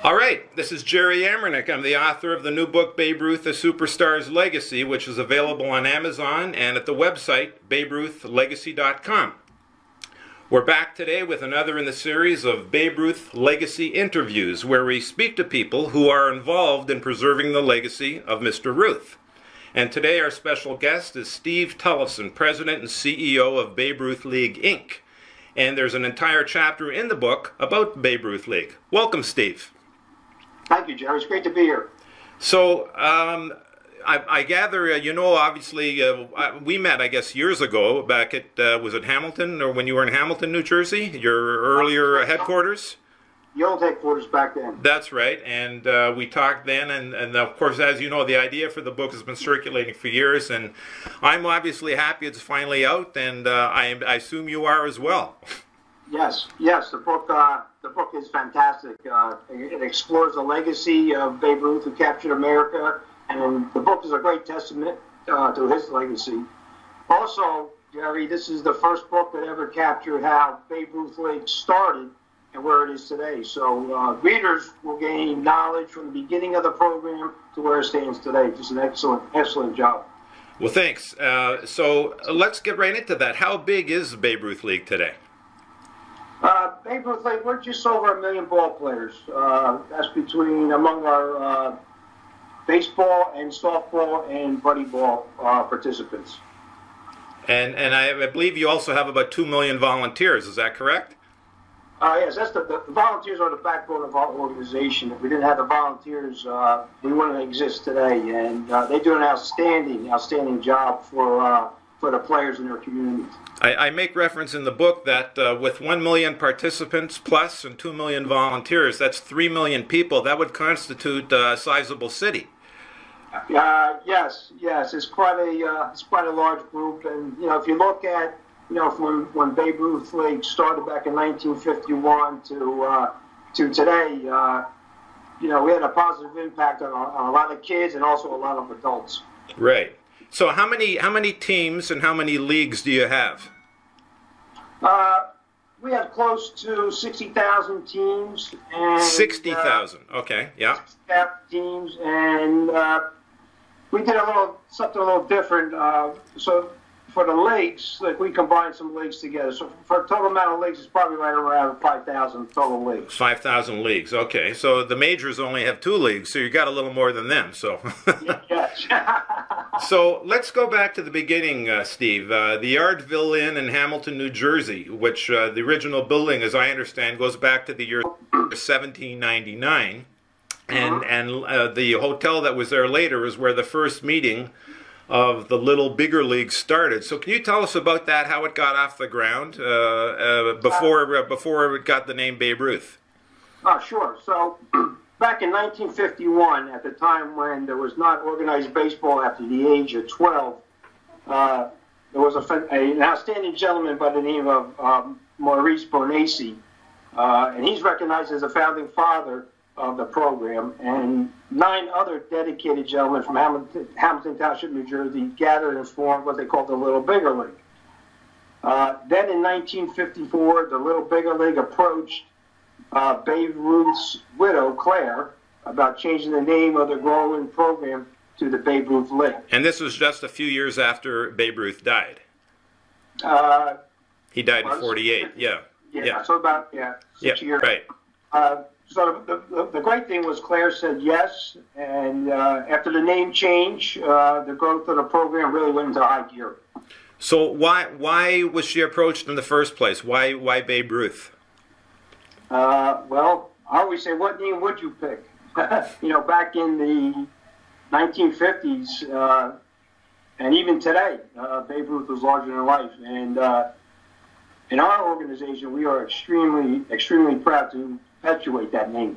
All right, this is Jerry Amernick. I'm the author of the new book, Babe Ruth, A Superstar's Legacy, which is available on Amazon and at the website, baberuthlegacy.com. We're back today with another in the series of Babe Ruth Legacy interviews, where we speak to people who are involved in preserving the legacy of Mr. Ruth. And today our special guest is Steve Tellefsen, President and CEO of Babe Ruth League, Inc. And there's an entire chapter in the book about Babe Ruth League. Welcome, Steve. Thank you, Jerry. It's great to be here. So, I gather, obviously, we met, I guess, years ago back at, was it Hamilton, or when you were in Hamilton, New Jersey, your earlier headquarters? The old headquarters back then. That's right, and we talked then, and of course, as you know, the idea for the book has been circulating for years, and I'm obviously happy it's finally out, and I assume you are as well. Yes, the book is fantastic. It explores the legacy of Babe Ruth, who captured America, and the book is a great testament to his legacy. Also, Jerry, this is the first book that ever captured how Babe Ruth League started and where it is today. So readers will gain knowledge from the beginning of the program to where it stands today. Just an excellent job. Well, thanks. So let's get right into that. How big is Babe Ruth League today? Babe Ruth League, we're just over 1 million ball players. That's among our baseball and softball and buddy ball participants. And I believe you also have about 2 million volunteers. Is that correct? Yes, that's the volunteers are the backbone of our organization. If we didn't have the volunteers, we wouldn't exist today. And they do an outstanding job for the players in their communities. I make reference in the book that with 1 million participants plus and 2 million volunteers, that's 3 million people. That would constitute a sizable city. Yes, it's quite a large group. And if you look at from when Babe Ruth League started back in 1951 to today, we had a positive impact on a lot of kids and also a lot of adults. Right. So how many teams and how many leagues do you have? We have close to 60,000 teams. And 60,000. Okay. Yeah. 60,000 teams, and we did something a little different. So for the leagues, we combined some leagues together. So for a total amount of leagues, it's probably right around 5,000 total leagues. 5,000 leagues. Okay. So the majors only have 2 leagues, so you got a little more than them. So. Yes. So let's go back to the beginning, Steve. The Yardville Inn in Hamilton, New Jersey, which the original building, as I understand, goes back to the year 1799. And the hotel that was there later is where the first meeting of the Little Bigger League started. So can you tell us about that, how it got off the ground before it got the name Babe Ruth? Sure. So back in 1951, at the time when there was not organized baseball after the age of 12, there was an outstanding gentleman by the name of Maurice Bonacy, and he's recognized as the founding father of the program, and 9 other dedicated gentlemen from Hamilton Township, New Jersey, gathered and formed what they called the Little Bigger League. Then in 1954, the Little Bigger League approached Babe Ruth's widow, Claire, about changing the name of the growing program to the Babe Ruth League. And this was just a few years after Babe Ruth died. He died in 48, yeah. So about 6 years. Right. So the great thing was Claire said yes, and after the name change, the growth of the program really went into high gear. So why was she approached in the first place? Why Babe Ruth? Well, I always say, what name would you pick? Back in the 1950s, and even today, Babe Ruth was larger than life. And in our organization, we are extremely proud to perpetuate that name.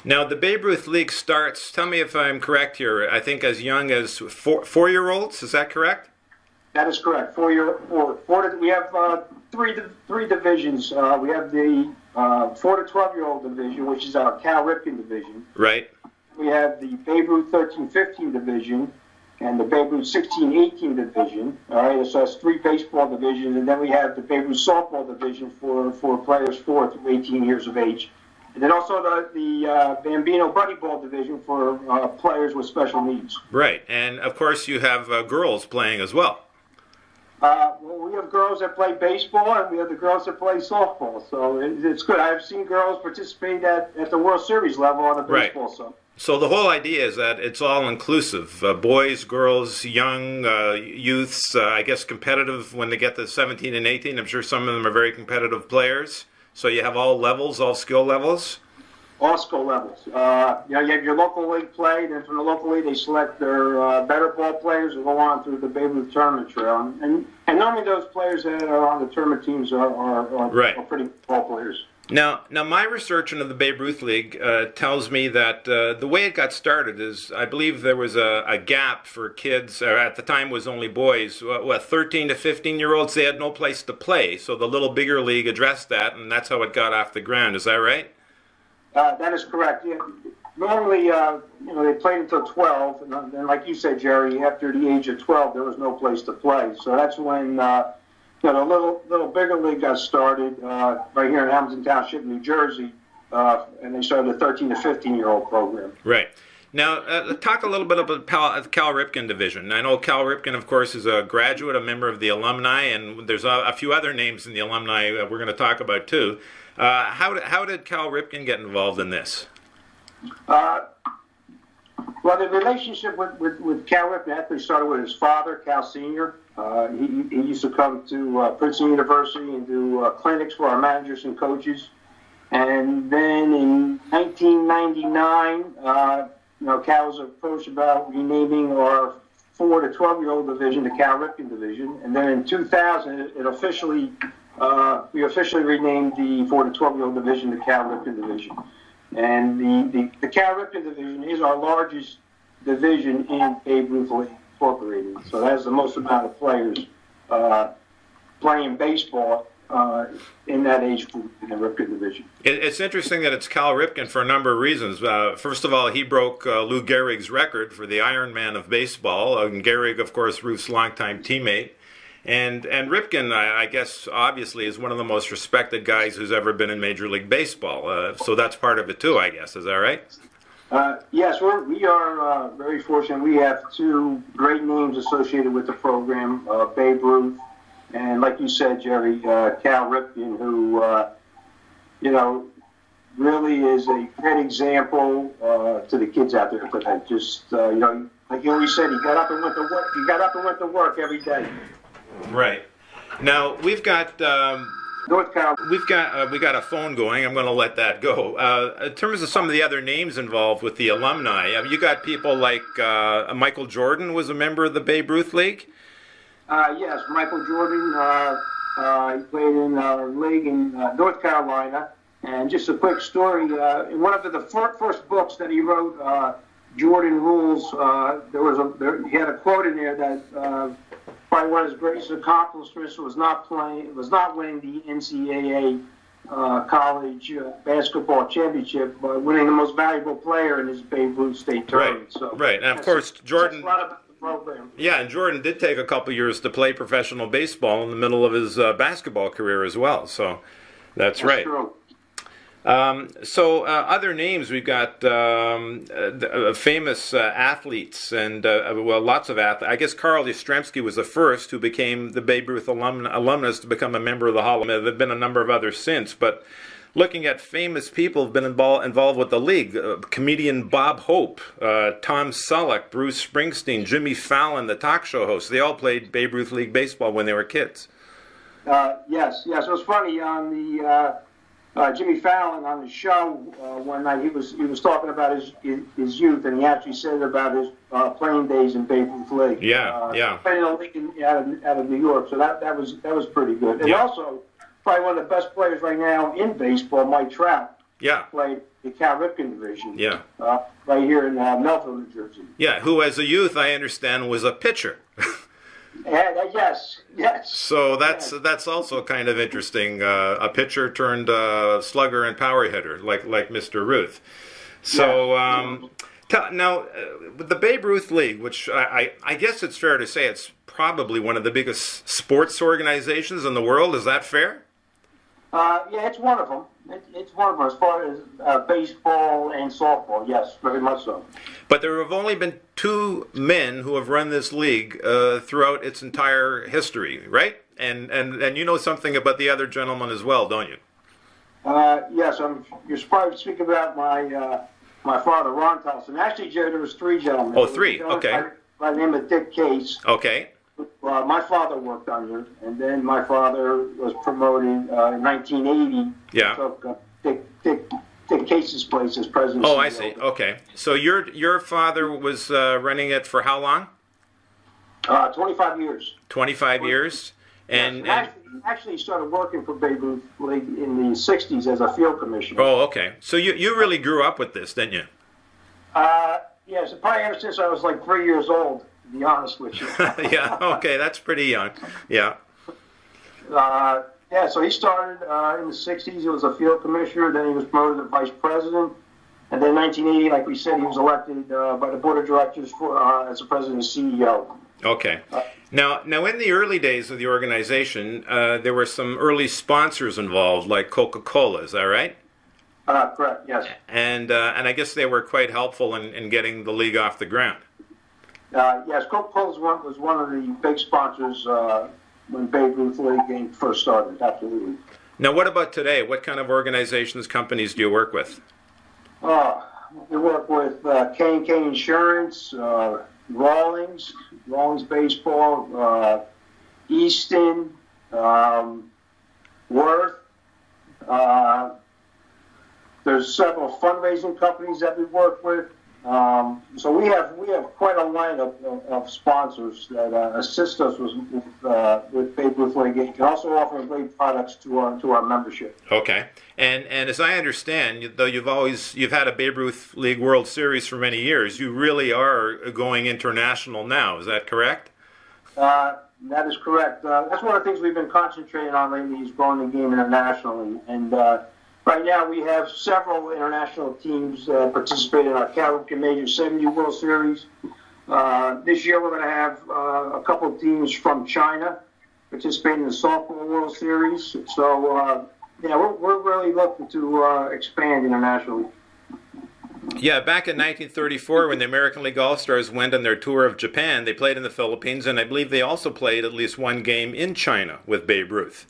Now, the Babe Ruth League starts, tell me if I'm correct here, I think as young as 4-year-olds, is that correct? That is correct. We have three divisions. We have the 4 to 12-year-old division, which is our Cal Ripken division. Right. We have the Babe Ruth 13-15 division and the Babe Ruth 16-18 division. All right, so that's 3 baseball divisions, and then we have the Babe Ruth softball division for players 4 through 18 years of age. And then also the Bambino Buddy Ball division for players with special needs. Right, and of course you have girls playing as well. Well, we have girls that play baseball, and we have the girls that play softball. So it's good. I've seen girls participate at the World Series level on the baseball side. So the whole idea is that it's all inclusive. Boys, girls, young, youths, I guess competitive when they get to 17 and 18. I'm sure some of them are very competitive players. So you have all levels, all skill levels? All skill levels. You have your local league play, then from the local league they select their better ball players who go on through the Babe Ruth tournament trail. And normally those players that are on the tournament teams are pretty ball players. Now, my research into the Babe Ruth League tells me that the way it got started is, I believe there was a gap for kids, at the time was only boys, 13 to 15-year-olds, they had no place to play. So the little bigger league addressed that, and that's how it got off the ground. Is that right? That is correct. Yeah. Normally, they played until 12, and then, like you said, Jerry, after the age of 12, there was no place to play. So that's when the little bigger league got started right here in Hamilton Township, New Jersey, and they started a 13 to 15-year-old program. Right. Now, talk a little bit about the Cal Ripken division. I know Cal Ripken, of course, is a graduate, a member of the alumni, and there's a few other names in the alumni we're going to talk about, too. How did Cal Ripken get involved in this? Well, the relationship with Cal Ripken actually started with his father, Cal Sr. He used to come to Princeton University and do clinics for our managers and coaches. And then in 1999, Cal was approached about renaming our 4 to 12-year-old division the Cal Ripken division. And then in 2000, we officially renamed the 4 to 12-year-old division the Cal Ripken division. And the Cal Ripken division is our largest division in Babe Ruth League Incorporated. So that has the most amount of players playing baseball in that age group in the Ripken division. It's interesting that it's Cal Ripken for a number of reasons. First of all, he broke Lou Gehrig's record for the Iron Man of baseball. And Gehrig, of course, Ruth's longtime teammate. And Ripken, I guess, obviously, is one of the most respected guys who's ever been in Major League Baseball. So that's part of it, too, I guess. Is that right? Yes, we are very fortunate. We have two great names associated with the program, Babe Ruth, and like you said, Jerry, Cal Ripken, who, really is a great example to the kids out there. But just, like you always said, he got up and went to work. He got up and went to work every day. Right. Now we've got North Carolina. we got a phone going. I'm going to let that go. In terms of some of the other names involved with the alumni, you got people like Michael Jordan was a member of the Babe Ruth League. Yes, Michael Jordan. He played in our league in North Carolina. And just a quick story. In one of the first books that he wrote, Jordan Rules, he had a quote in there that. Probably one of his greatest accomplishments was not winning the NCAA college basketball championship, but winning the most valuable player in his Babe Ruth state tournament. Right, and of course Jordan. A lot about the program. Yeah, and Jordan did take a couple years to play professional baseball in the middle of his basketball career as well. So that's right. True. Other names, we've got famous athletes and, lots of athletes. I guess Carl Yastrzemski was the first who became the Babe Ruth alumnus to become a member of the Hall of Fame. There have been a number of others since, but looking at famous people who have been involved with the league, comedian Bob Hope, Tom Selleck, Bruce Springsteen, Jimmy Fallon, the talk show host, they all played Babe Ruth League baseball when they were kids. Yes. It was funny on the... Jimmy Fallon on the show one night, he was talking about his youth, and he actually said about his playing days in Babe Ruth League. Yeah. Playing in a league out of New York, so that was pretty good. And also, probably one of the best players right now in baseball, Mike Trout. Yeah. Played the Cal Ripken division. Yeah. Right here in Melville, New Jersey. Yeah, who as a youth, I understand, was a pitcher. Yes. So that's also kind of interesting. A pitcher turned slugger and power hitter, like Mr. Ruth. So now the Babe Ruth League, which I guess it's fair to say it's probably one of the biggest sports organizations in the world. Is that fair? Yeah, it's one of them. It's one of them as far as baseball and softball. Yes, very much so. But there have only been two men who have run this league throughout its entire history, right? And you know something about the other gentleman as well, don't you? Yes, you're surprised to speak about my father, Ron Tellefsen. Actually, Jerry, there was three gentlemen. Oh, three. Okay. By the name of Dick Case. Okay. My father worked under, and then my father was promoted in 1980. Yeah. Took Dick Case's place as president. Oh, I see. Okay. So your father was running it for how long? 25 years. 25 years. And actually started working for Babe Ruth League in the 60s as a field commissioner. Oh, okay. So you really grew up with this, didn't you? Yes, probably ever since I was like 3 years old, to be honest with you. Yeah, okay, that's pretty young. Yeah. Yeah, so he started in the 60s. He was a field commissioner. Then he was promoted to vice president. And then in 1980, like we said, he was elected by the board of directors as the president and CEO. Okay. Now, in the early days of the organization, there were some early sponsors involved, like Coca-Cola. Is that right? Correct. Yes. And I guess they were quite helpful in getting the league off the ground. Yes, Coca-Cola was one of the big sponsors when Babe Ruth League first started. Absolutely. Now, what about today? What kind of organizations, companies do you work with? We work with K&K Insurance, Rawlings Baseball, Easton, Worth. There's several fundraising companies that we work with. So we have quite a line of sponsors that assist us with Babe Ruth League and also offer great products to our membership. Okay, and as I understand, though you've had a Babe Ruth League World Series for many years, you really are going international now. Is that correct? That is correct. That's one of the things we've been concentrating on lately is growing the game internationally. And right now we have several international teams participating in our Caribbean Major 70 World Series. This year we're going to have a couple of teams from China participating in the Softball World Series. So, we're really looking to expand internationally. Yeah, back in 1934, when the American League All-Stars went on their tour of Japan, they played in the Philippines, and I believe they also played at least one game in China with Babe Ruth.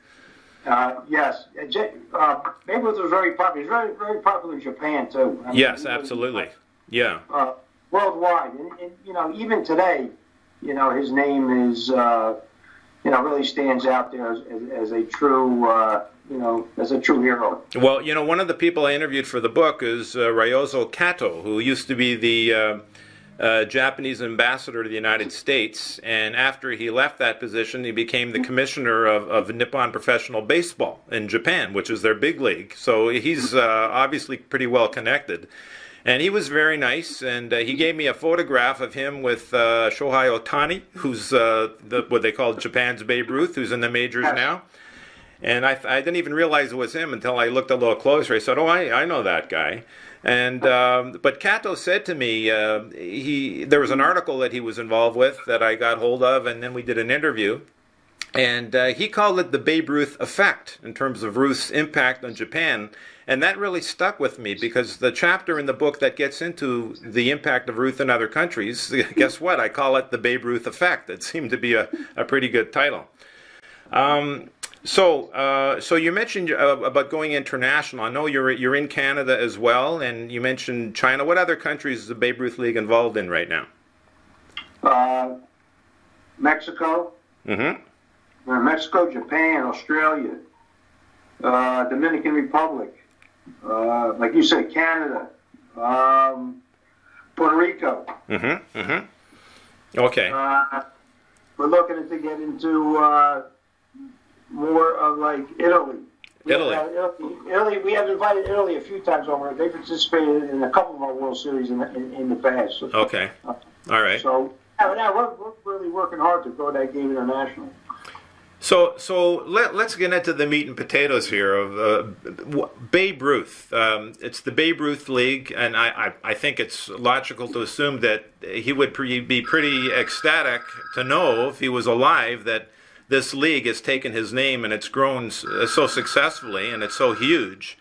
Yes. Babe Ruth was very popular. He's very, very popular in Japan, too. Yes, absolutely. Yeah. Worldwide. And, even today, his name is, really stands out there as a true... as a true hero. Well, one of the people I interviewed for the book is Ryozo Kato, who used to be the Japanese ambassador to the United States, and after he left that position, he became the commissioner of Nippon Professional Baseball in Japan, which is their big league. So he's obviously pretty well connected. And he was very nice, and he gave me a photograph of him with Shohei Ohtani, who's what they call Japan's Babe Ruth, who's in the majors now. And I didn't even realize it was him until I looked a little closer. I said, "Oh, I know that guy." And but Kato said to me, there was an article that he was involved with that I got hold of, and then we did an interview. And he called it the Babe Ruth effect in terms of Ruth's impact on Japan. And that really stuck with me because the chapter in the book that gets into the impact of Ruth in other countries, guess what? I call it the Babe Ruth effect. It seemed to be a pretty good title. So you mentioned about going international. I know you're in Canada as well, and you mentioned China. What other countries is the Babe Ruth League involved in right now? Mexico. Mm-hmm. Mexico, Japan, Australia, Dominican Republic, like you said, Canada, Puerto Rico. Mm-hmm. Mm-hmm. Okay. We're looking to get into more of like Italy. Italy. We have invited Italy a few times over. They participated in a couple of our World Series in the past. Okay. All right. So now we're really working hard to grow that game internationally. So let's get into the meat and potatoes here of Babe Ruth. It's the Babe Ruth League, and I think it's logical to assume that he would be pretty ecstatic to know, if he was alive, that this league has taken his name and it's grown so successfully and it's so huge.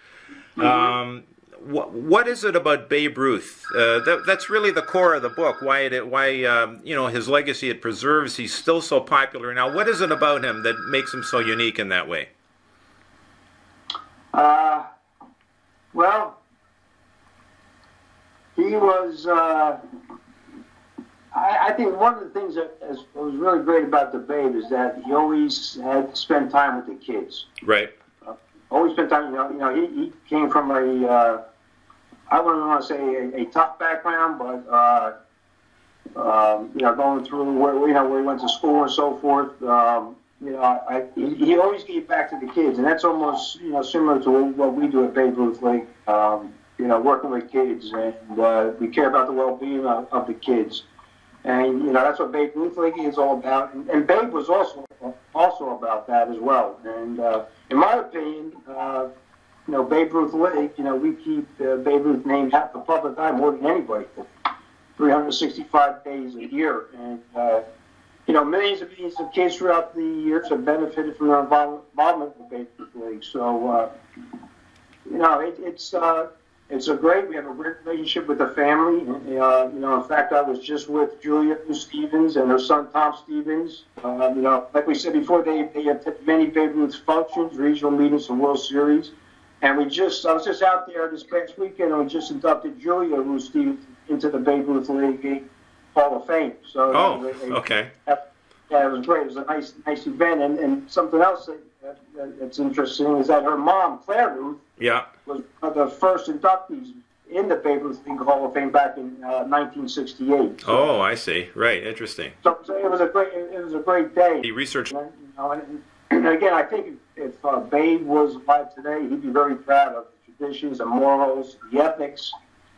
What is it about Babe Ruth? That's really the core of the book. Why his legacy it preserves. He's still so popular now. What is it about him that makes him so unique in that way? Well, he was. I think one of the things that was really great about the Babe is that he always had to spend time with the kids. Right. Always spent time. He came from I wouldn't want to say a tough background, but going through where he went to school and so forth. He always gave back to the kids, and that's almost similar to what we do at Babe Ruth League. Working with kids, and we care about the well-being of the kids, and that's what Babe Ruth League is all about. And Babe was also about that as well. And in my opinion, Babe Ruth League, we keep Babe Ruth named half the public eye more than anybody, 365 days a year. And, millions and millions of kids throughout the years have benefited from their involvement with Babe Ruth League. So, it's a great, we have a great relationship with the family. In fact, I was just with Julia Stevens and her son, Tom Stevens. Like we said before, they have many Babe Ruth functions, regional meetings, and World Series. And I was just out there this past weekend, and we just inducted Julia Ruth Stevens into the Babe Ruth League Hall of Fame. So, okay. Yeah, it was great. It was a nice event. And something else that's interesting is that her mom, Claire Ruth, was one of the first inductees in the Babe Ruth League Hall of Fame back in 1968. So, oh, I see. Right, interesting. So it was a great day. He researched. And again, I think if Babe was alive today, he'd be very proud of the traditions, the morals, the ethics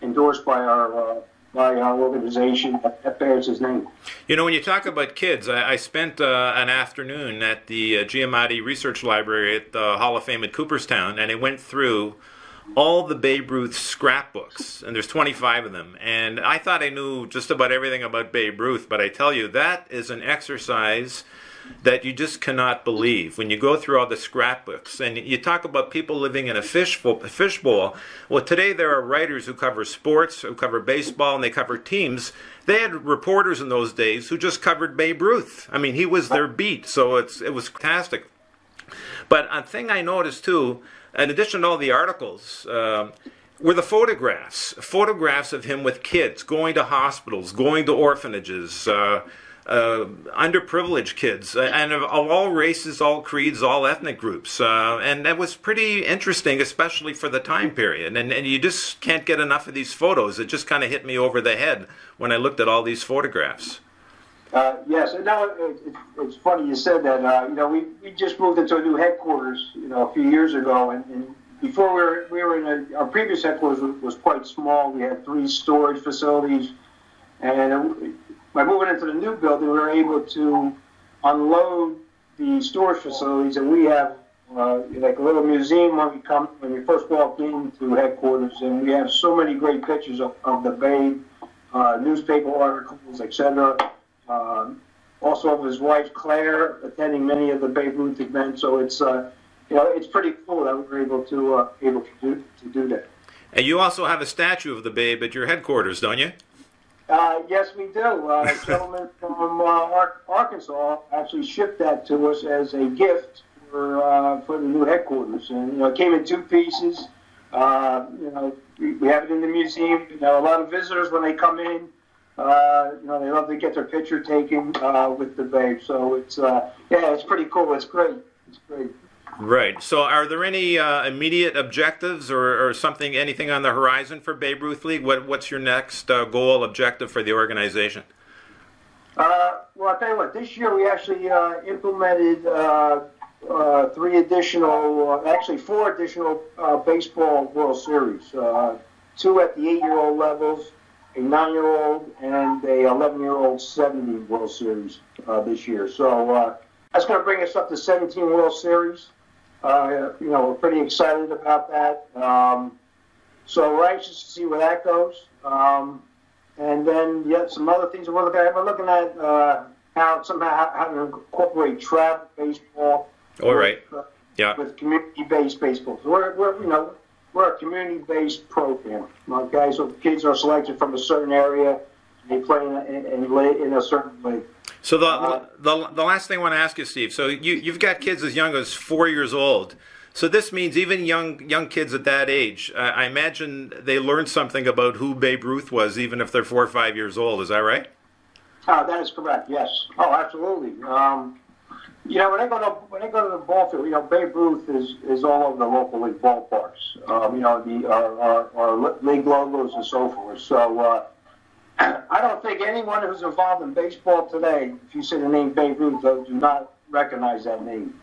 endorsed by our organization that bears his name. When you talk about kids, I spent an afternoon at the Giamatti Research Library at the Hall of Fame at Cooperstown, and I went through all the Babe Ruth scrapbooks, and there's 25 of them. And I thought I knew just about everything about Babe Ruth, but I tell you, that is an exercise that you just cannot believe when you go through all the scrapbooks. And you talk about people living in a fishbowl. Well, today there are writers who cover sports, who cover baseball, and they cover teams. They had reporters in those days who just covered Babe Ruth. I mean, he was their beat, so it was fantastic. But a thing I noticed, too, in addition to all the articles, were the photographs of him with kids, going to hospitals, going to orphanages, underprivileged kids, and of all races, all creeds, all ethnic groups. And that was pretty interesting, especially for the time period. And you just can't get enough of these photos. It just kind of hit me over the head when I looked at all these photographs. Yes, and now it's funny you said that. We just moved into a new headquarters, a few years ago, and before we were in our previous headquarters was quite small. We had 3 storage facilities, and by moving into the new building, we were able to unload the storage facilities, and we have like a little museum when you first walk into headquarters, and we have so many great pictures of the Babe, newspaper articles, etc. Also of his wife Claire attending many of the Babe Ruth events. So it's pretty cool that we were able to do that. And you also have a statue of the Babe at your headquarters, don't you? Yes, we do. A gentleman from Arkansas actually shipped that to us as a gift for the new headquarters, and it came in 2 pieces. We have it in the museum. A lot of visitors when they come in, they love to get their picture taken with the Babe. So it's pretty cool. It's great. It's great. Right. So are there any immediate objectives or anything on the horizon for Babe Ruth League? What's your next goal, objective for the organization? Well, I'll tell you what, this year we actually implemented 4 additional baseball World Series. 2 at the 8-year-old levels, a 9-year-old, and a 11-year-old 70 World Series this year. So that's going to bring us up to 17 World Series. We're pretty excited about that. So we're anxious to see where that goes. And then, some other things we're looking at. We're looking at how to incorporate travel baseball. All right. Yeah. With community-based baseball. So we're a community-based program. Okay, so kids are selected from a certain area. They play in a certain league. So the last thing I want to ask you, Steve. So you've got kids as young as 4 years old. So this means even young kids at that age, I imagine they learn something about who Babe Ruth was, even if they're 4 or 5 years old. Is that right? That is correct. Yes. Oh, absolutely. When they go to the ball field, Babe Ruth is all over the local league ballparks. Our league logos and so forth. So I don't think anyone who's involved in baseball today, if you say the name Babe Ruth, do not recognize that name.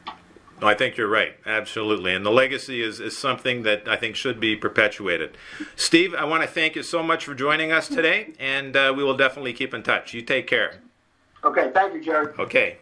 No, I think you're right. Absolutely. And the legacy is something that I think should be perpetuated. Steve, I want to thank you so much for joining us today, and we will definitely keep in touch. You take care. Okay. Thank you, Jerry. Okay.